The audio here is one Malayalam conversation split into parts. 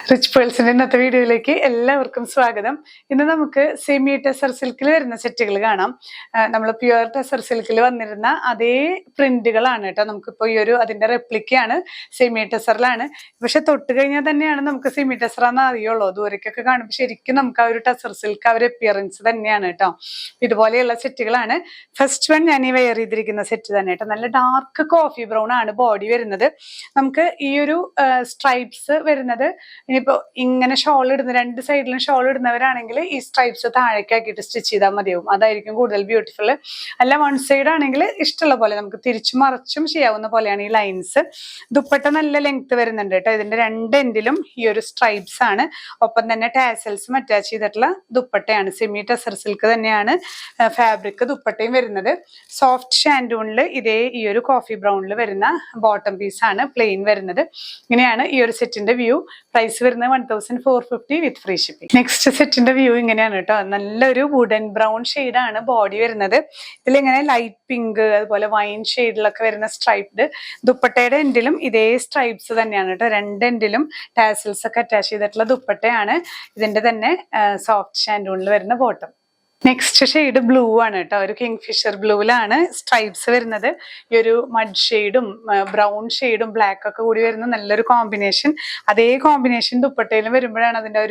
റിച്ച് പേഴ്സിന്റെ ഇന്നത്തെ വീഡിയോയിലേക്ക് എല്ലാവർക്കും സ്വാഗതം. ഇന്ന് നമുക്ക് സെമി ടെസർ സിൽക്കിൽ വരുന്ന സെറ്റുകൾ കാണാം. നമ്മൾ പ്യുവർ ടെസർ സിൽക്കിൽ വന്നിരുന്ന അതേ പ്രിന്റുകളാണ് കേട്ടോ. നമുക്കിപ്പോൾ ഈ ഒരു അതിന്റെ റെപ്ലിക്കയാണ്, സെമി ടെസറിലാണ്. പക്ഷെ തൊട്ട് കഴിഞ്ഞാൽ തന്നെയാണ് നമുക്ക് സെമി ടെസറാന്ന് അറിയുള്ളൂ. ദൂരേക്കൊക്കെ കാണുമ്പോൾ ശരിക്കും നമുക്ക് ആ ഒരു ടെസർ സിൽക്ക് ആ ഒരു അപ്പിയറൻസ് തന്നെയാണ് കേട്ടോ. ഇതുപോലെയുള്ള സെറ്റുകളാണ്. ഫസ്റ്റ് വൺ ഞാൻ ഈ വെയർ ചെയ്തിരിക്കുന്ന സെറ്റ് തന്നെ കേട്ടോ. നല്ല ഡാർക്ക് കോഫി ബ്രൗൺ ആണ് ബോഡി വരുന്നത്. നമുക്ക് ഈ ഒരു സ്ട്രൈപ്സ് വരുന്നത് ഇനിയിപ്പോ ഇങ്ങനെ ഷോൾ ഇടുന്ന രണ്ട് സൈഡിലും ഷോൾ ഇടുന്നവരാണെങ്കിൽ ഈ സ്ട്രൈപ്സ് താഴേക്കാക്കിയിട്ട് സ്റ്റിച്ച് ചെയ്താൽ മതിയാവും. അതായിരിക്കും കൂടുതൽ ബ്യൂട്ടിഫുൾ. അല്ല വൺ സൈഡ് ആണെങ്കിൽ ഇഷ്ടമുള്ള പോലെ നമുക്ക് തിരിച്ചും മറച്ചും ചെയ്യാവുന്ന പോലെയാണ് ഈ ലൈൻസ്. ദുപ്പട്ട നല്ല ലെങ്ത് വരുന്നുണ്ട് കേട്ടോ. ഇതിന്റെ രണ്ട് എൻഡിലും ഈ ഒരു സ്ട്രൈപ്സ് ആണ്. ഒപ്പം തന്നെ ടാസൽസും അറ്റാച്ച് ചെയ്തിട്ടുള്ള ദുപ്പട്ടയാണ്. സെമി ടെസർ സിൽക്ക് തന്നെയാണ് ഫാബ്രിക്. ദുപ്പട്ടയും വരുന്നത് സോഫ്റ്റ് ഷാൻഡൂണിൽ ഇതേ ഈ ഒരു കോഫി ബ്രൗണിൽ വരുന്ന ബോട്ടം പീസ് ആണ് പ്ലെയിൻ വരുന്നത്. ഇങ്ങനെയാണ് ഈ ഒരു സെറ്റിന്റെ വ്യൂ. പ്രൈസ് വരുന്നത് 1450 വിത്ത് ഫ്രീ ഷിപ്പിംഗ്. നെക്സ്റ്റ് സെറ്റിന്റെ വ്യൂ ഇങ്ങനെയാണ് കേട്ടോ. നല്ലൊരു വുഡൻ ബ്രൗൺ ആണ് ബോഡി വരുന്നത്. ഇതിലിങ്ങനെ ലൈറ്റ് പിങ്ക് അതുപോലെ വൈൻ ഷെയ്ഡിലൊക്കെ വരുന്ന സ്ട്രൈപ്ഡ്. ദുപ്പട്ടയുടെ എൻഡിലും ഇതേ സ്ട്രൈപ്സ് തന്നെയാണ് കേട്ടോ. രണ്ട് എൻഡിലും ടാസൽസ് ഒക്കെ അറ്റാച്ച് ചെയ്തിട്ടുള്ള ദുപ്പട്ടയാണ്. ഇതിന്റെ തന്നെ സോഫ്റ്റ് ഷാൻഡൂണിൽ വരുന്ന ബോട്ടം. നെക്സ്റ്റ് ഷെയ്ഡ് ബ്ലൂ ആണ് കേട്ടോ. ഒരു കിങ് ഫിഷർ ബ്ലൂവിലാണ് സ്ട്രൈപ്സ് വരുന്നത്. ഈ ഒരു മഡ് ഷെയ്ഡും ബ്രൗൺ ഷെയ്ഡും ബ്ലാക്ക് ഒക്കെ കൂടി വരുന്ന നല്ലൊരു കോമ്പിനേഷൻ. അതേ കോമ്പിനേഷൻ ദുപ്പട്ടയിലും വരുമ്പോഴാണ് അതിന്റെ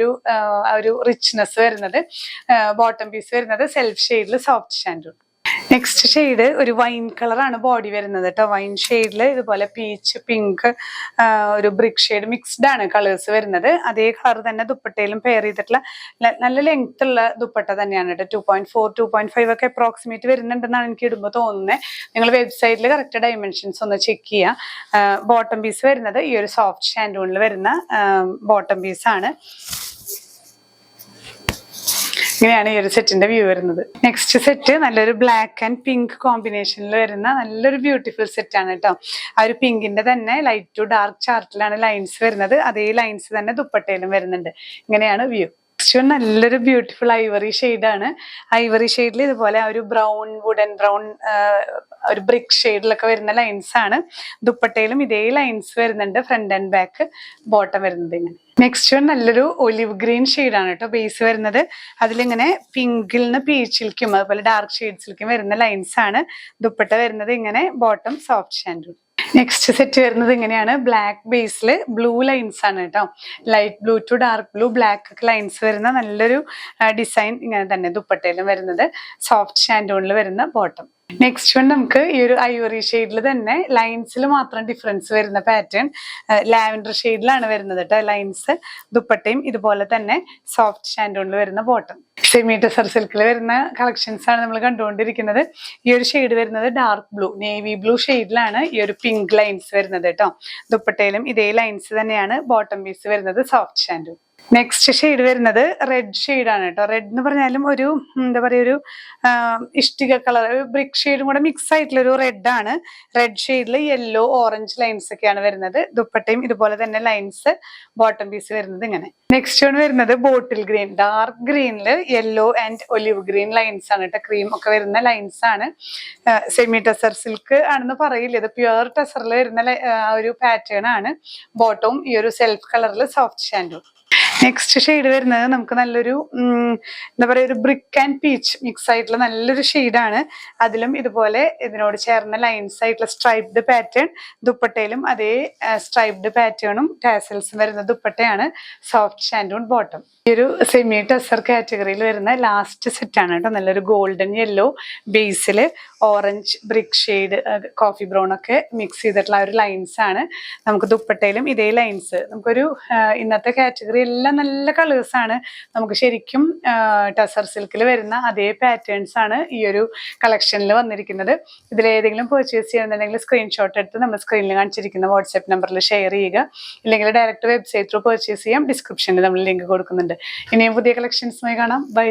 ഒരു റിച്ച്നെസ് വരുന്നത്. ബോട്ടം പീസ് വരുന്നത് സെൽഫ് ഷെയ്ഡിൽ സോഫ്റ്റ് ഷാൻഡൂൺ. നെക്സ്റ്റ് ഷെയ്ഡ് ഒരു വൈൻ കളറാണ് ബോഡി വരുന്നത് കേട്ടോ. വൈൻ ഷെയ്ഡിൽ ഇതുപോലെ പീച്ച്, പിങ്ക്, ഒരു ബ്രിക്ക് ഷെയ്ഡ് മിക്സ്ഡ് ആണ് കളേഴ്സ് വരുന്നത്. അതേ കളർ തന്നെ ദുപ്പട്ടയിലും പെയർ ചെയ്തിട്ടുള്ള നല്ല ലെങ്ത് ഉള്ള ദുപ്പട്ട തന്നെയാണ് കേട്ടോ. 2.4 2.5 ഒക്കെ അപ്രോക്സിമേറ്റ് വരുന്നുണ്ടെന്നാണ് എനിക്ക് ഇടുമ്പോൾ തോന്നുന്നത്. നിങ്ങൾ വെബ്സൈറ്റിൽ കറക്റ്റ് ഡയമെൻഷൻസ് ഒന്ന് ചെക്ക് ചെയ്യുക. ബോട്ടം പീസ് വരുന്നത് ഈ ഒരു സോഫ്റ്റ് ഷാൻഡൂണിൽ വരുന്ന ബോട്ടം പീസാണ്. ഇങ്ങനെയാണ് ഈ ഒരു സെറ്റിന്റെ വ്യൂ വരുന്നത്. നെക്സ്റ്റ് സെറ്റ് നല്ലൊരു ബ്ലാക്ക് ആൻഡ് പിങ്ക് കോമ്പിനേഷനിൽ വരുന്ന നല്ലൊരു ബ്യൂട്ടിഫുൾ സെറ്റ് ആണ് കേട്ടോ. ആ ഒരു പിങ്കിന്റെ തന്നെ ലൈറ്റ് ടു ഡാർക്ക് ചാർട്ടിലാണ് ലൈൻസ് വരുന്നത്. അതേ ലൈൻസ് തന്നെ ദുപ്പട്ടയിലും വരുന്നുണ്ട്. ഇങ്ങനെയാണ് വ്യൂ. നല്ലൊരു ബ്യൂട്ടിഫുൾ ഐവറി ഷെയ്ഡാണ്. ഐവറി ഷെയ്ഡിൽ ഇതുപോലെ ആ ഒരു ബ്രൗൺ, വുഡൻ ബ്രൗൺ, ഒരു ബ്രിക്ക് ഷെയ്ഡിലൊക്കെ വരുന്ന ലൈൻസ് ആണ്. ദുപ്പട്ടയിലും ഇതേ ലൈൻസ് വരുന്നുണ്ട്. ഫ്രണ്ട് ആൻഡ് ബാക്ക്, ബോട്ടം വരുന്നത് ഇങ്ങനെ. നെക്സ്റ്റ് വൺ നല്ലൊരു ഒലിവ് ഗ്രീൻ ഷെയ്ഡാണ് കേട്ടോ ബേസ് വരുന്നത്. അതിലിങ്ങനെ പിങ്കിൽ നിന്ന് പീച്ചിലേക്കും അതുപോലെ ഡാർക്ക് ഷെയ്ഡ്സിലേക്കും വരുന്ന ലൈൻസ് ആണ്. ദുപ്പട്ട വരുന്നത് ഇങ്ങനെ, ബോട്ടം സോഫ്റ്റ് ഷാൻഡൂൺ. നെക്സ്റ്റ് സെറ്റ് വരുന്നത് ഇങ്ങനെയാണ്. ബ്ലാക്ക് ബേസിൽ ബ്ലൂ ലൈൻസ് ആണ് കേട്ടോ. Light blue to dark blue, black ഒക്കെ ലൈൻസ് വരുന്ന നല്ലൊരു ഡിസൈൻ ഇങ്ങനെ തന്നെ ദുപ്പട്ടയിലും വരുന്നത്. സോഫ്റ്റ് ഷാൻഡൂണിൽ വരുന്ന ബോട്ടം. നെക്സ്റ്റ് വൺ നമുക്ക് ഈ ഒരു ഐവറി ഷെയ്ഡിൽ തന്നെ ലൈൻസിൽ മാത്രം ഡിഫറൻസ് വരുന്ന പാറ്റേൺ. ലാവൻഡർ ഷെയ്ഡിലാണ് വരുന്നത് കേട്ടോ ലൈൻസ്. ദുപ്പട്ടയും ഇതുപോലെ തന്നെ സോഫ്റ്റ് ഷാൻഡൂണിൽ വരുന്ന ബോട്ടം. സെമി ടെസർ സിൽക്കിൽ വരുന്ന കളക്ഷൻസ് ആണ് നമ്മൾ കണ്ടുകൊണ്ടിരിക്കുന്നത്. ഈ ഒരു ഷെയ്ഡ് വരുന്നത് ഡാർക്ക് ബ്ലൂ, നേവി ബ്ലൂ ഷെയ്ഡിലാണ് ഈ ഒരു പിങ്ക് ലൈൻസ് വരുന്നത് കേട്ടോ. ദുപ്പട്ടയിലും ഇതേ ലൈൻസ് തന്നെയാണ്. ബോട്ടം പീസ് വരുന്നത് സോഫ്റ്റ് ഷാൻഡൂൺ. നെക്സ്റ്റ് ഷെയ്ഡ് വരുന്നത് റെഡ് ഷെയ്ഡാണ് കേട്ടോ. റെഡ് എന്ന് പറഞ്ഞാലും ഒരു എന്താ പറയുക, ഒരു ഇഷ്ടിക കളർ, ഒരു ബ്രിക്ക് ഷെയ്ഡും കൂടെ മിക്സ് ആയിട്ടുള്ള ഒരു റെഡ് ആണ്. റെഡ് ഷെയ്ഡിൽ യെല്ലോ, ഓറഞ്ച് ലൈൻസ് ഒക്കെയാണ് വരുന്നത്. ദുപ്പട്ടയും ഇതുപോലെ തന്നെ ലൈൻസ്. ബോട്ടം പീസ് വരുന്നത് ഇങ്ങനെ. നെക്സ്റ്റ് വൺ വരുന്നത് ബോട്ടിൽ ഗ്രീൻ, ഡാർക്ക് ഗ്രീനിൽ yellow and olive green lines ആണ് കേട്ടോ. ക്രീം ഒക്കെ വരുന്ന ലൈൻസ് ആണ്. സെമി ടെസർ സിൽക്ക് ആണെന്ന് പറയില്ല, ഇത് പ്യുവർ ടെസറിൽ വരുന്ന ഒരു പാറ്റേൺ ആണ്. ബോട്ടവും ഈ ഒരു സെൽഫ് കളറിൽ സോഫ്റ്റ് ഷാൻഡൂൺ. നെക്സ്റ്റ് ഷെയ്ഡ് വരുന്നത് നമുക്ക് നല്ലൊരു എന്താ പറയുക, ഒരു ബ്രിക്ക് ആൻഡ് പീച്ച് മിക്സ് ആയിട്ടുള്ള നല്ലൊരു ഷെയ്ഡാണ്. അതിലും ഇതുപോലെ ഇതിനോട് ചേർന്ന ലൈൻസ് ആയിട്ടുള്ള സ്ട്രൈപ്ഡ് പാറ്റേൺ. ദുപ്പട്ടയിലും അതേ സ്ട്രൈപ്ഡ് പാറ്റേണും ടാസൽസും വരുന്ന ദുപ്പട്ടയാണ്. Soft shantoon bottom. ഈ ഒരു സെമി ടെസർ കാറ്റഗറിയിൽ വരുന്ന ലാസ്റ്റ് സെറ്റ് ആണ് കേട്ടോ. നല്ലൊരു ഗോൾഡൻ യെല്ലോ ബേസിൽ orange brick shade, coffee brown ഒക്കെ മിക്സ് ചെയ്തിട്ടുള്ള ഒരു ലൈൻസ് ആണ്. നമുക്ക് ദുപ്പട്ടയിലും ഇതേ ലൈൻസ്. നമുക്കൊരു ഇന്നത്തെ കാറ്റഗറി എല്ലാം നല്ല കളേഴ്സ് ആണ്. നമുക്ക് ശരിക്കും ടെസർ സിൽക്കിൽ വരുന്ന അതേ പാറ്റേൺസ് ആണ് ഈ ഒരു കളക്ഷനിൽ വന്നിരിക്കുന്നത്. ഇതിലേതെങ്കിലും പർച്ചേസ് ചെയ്യണമെന്നുണ്ടെങ്കിൽ സ്ക്രീൻഷോട്ട് എടുത്ത് നമ്മൾ സ്ക്രീനിൽ കാണിച്ചിരിക്കുന്ന വാട്സ്ആപ്പ് നമ്പറിൽ ഷെയർ ചെയ്യുക. ഇല്ലെങ്കിൽ ഡയറക്റ്റ് വെബ്സൈറ്റ് ത്രൂ പർച്ചേസ് ചെയ്യാം. ഡിസ്ക്രിപ്ഷനിൽ നമ്മൾ ലിങ്ക് കൊടുക്കുന്നുണ്ട്. ഇനിയും പുതിയ കളക്ഷൻസുമായി കാണാം. ബൈ.